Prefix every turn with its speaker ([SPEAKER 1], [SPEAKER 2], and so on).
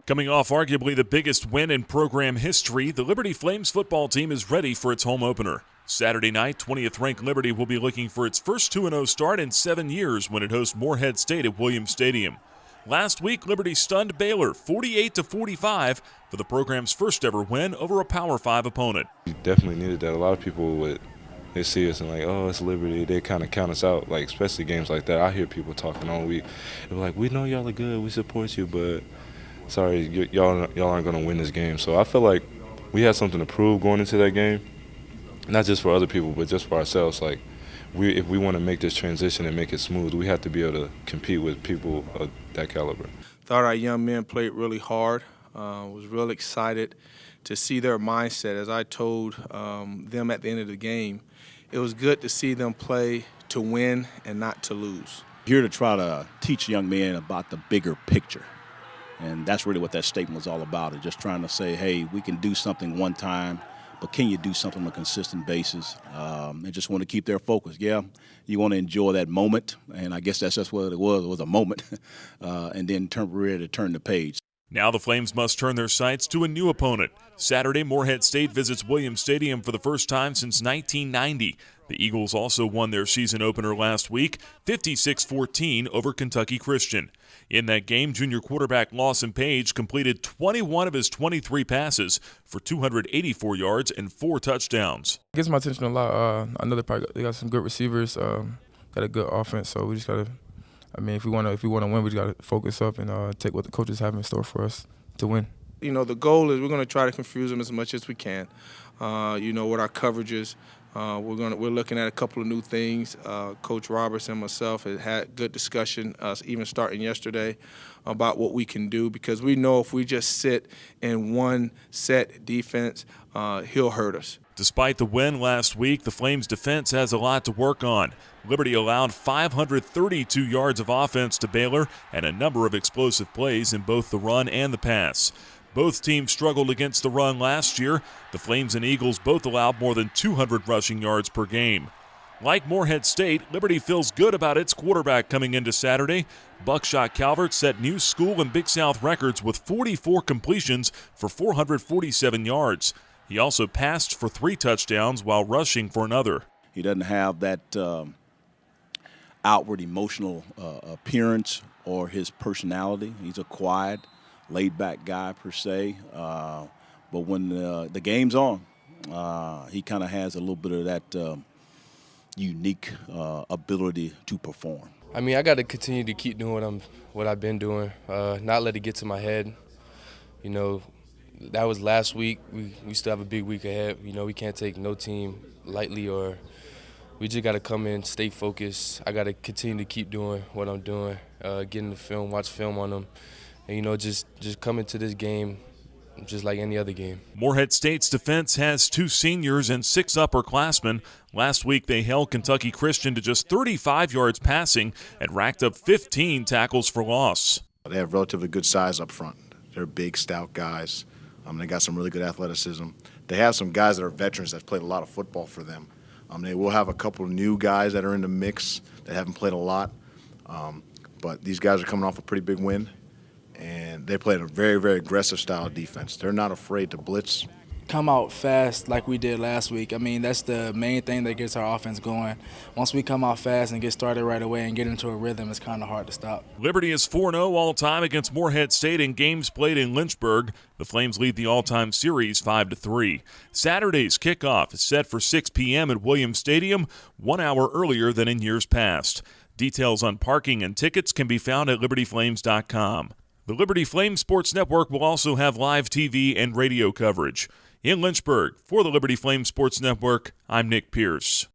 [SPEAKER 1] Coming off arguably the biggest win in program history, the Liberty Flames football team is ready for its home opener. Saturday night, 20th-ranked Liberty will be looking for its first 2-0 start in 7 years when it hosts Morehead State at Williams Stadium. Last week, Liberty stunned Baylor 48-45 for the program's first ever win over a Power 5 opponent.
[SPEAKER 2] We definitely needed that. A lot of people they see us and like, oh, it's Liberty. They kind of count us out, like especially games like that. I hear people talking all week. They're like, we know y'all are good, we support you, but sorry, y'all aren't going to win this game. So I feel like we had something to prove going into that game, not just for other people, but just for ourselves. Like, if we want to make this transition and make it smooth, we have to be able to compete with people of that caliber.
[SPEAKER 3] Thought our young men played really hard. Was real excited to see their mindset. As I told them at the end of the game, it was good to see them play to win and not to lose.
[SPEAKER 4] Here to try to teach young men about the bigger picture. And that's really what that statement was all about, is just trying to say, hey, we can do something one time, but can you do something on a consistent basis? And just want to keep their focus. Yeah, you want to enjoy that moment, and I guess that's just what it was a moment, and then ready to turn the page.
[SPEAKER 1] Now the Flames must turn their sights to a new opponent. Saturday, Morehead State visits Williams Stadium for the first time since 1990. The Eagles also won their season opener last week, 56-14 over Kentucky Christian. In that game, junior quarterback Lawson Page completed 21 of his 23 passes for 284 yards and 4 touchdowns.
[SPEAKER 5] It gets my attention a lot. I know they got some good receivers, got a good offense, so we just got to, if we want to win, we just got to focus up and take what the coaches have in store for us to win.
[SPEAKER 3] You know, the goal is we're going to try to confuse them as much as we can. With our coverages, we're looking at a couple of new things. Coach Roberts and myself had good discussion, even starting yesterday, about what we can do, because we know if we just sit in one set defense, he'll hurt us.
[SPEAKER 1] Despite the win last week, the Flames' defense has a lot to work on. Liberty allowed 532 yards of offense to Baylor and a number of explosive plays in both the run and the pass. Both teams struggled against the run last year. The Flames and Eagles both allowed more than 200 rushing yards per game. Like Morehead State, Liberty feels good about its quarterback coming into Saturday. Buckshot Calvert set new school and Big South records with 44 completions for 447 yards. He also passed for 3 touchdowns while rushing for another.
[SPEAKER 4] He doesn't have that outward emotional appearance or his personality. He's a quiet, laid-back guy per se, but when the game's on, he kind of has a little bit of that unique ability to perform.
[SPEAKER 6] I got to continue to keep doing what I've been doing, not let it get to my head. That was last week. We still have a big week ahead. We can't take no team lightly, or we just got to come in, stay focused. I got to continue to keep doing what I'm doing, get in the film, watch film on them. And, just come into this game just like any other game.
[SPEAKER 1] Morehead State's defense has 2 seniors and 6 upperclassmen. Last week they held Kentucky Christian to just 35 yards passing and racked up 15 tackles for loss.
[SPEAKER 7] They have relatively good size up front. They're big, stout guys. They got some really good athleticism. They have some guys that are veterans that's played a lot of football for them. They will have a couple of new guys that are in the mix that haven't played a lot. But these guys are coming off a pretty big win. And they played a very, very aggressive style of defense. They're not afraid to blitz.
[SPEAKER 8] Come out fast like we did last week. That's the main thing that gets our offense going. Once we come out fast and get started right away and get into a rhythm, it's kind of hard to stop.
[SPEAKER 1] Liberty is 4-0 all-time against Morehead State in games played in Lynchburg. The Flames lead the all-time series 5-3. Saturday's kickoff is set for 6 p.m. at Williams Stadium, 1 hour earlier than in years past. Details on parking and tickets can be found at libertyflames.com. The Liberty Flames Sports Network will also have live TV and radio coverage. In Lynchburg, for the Liberty Flames Sports Network, I'm Nick Pierce.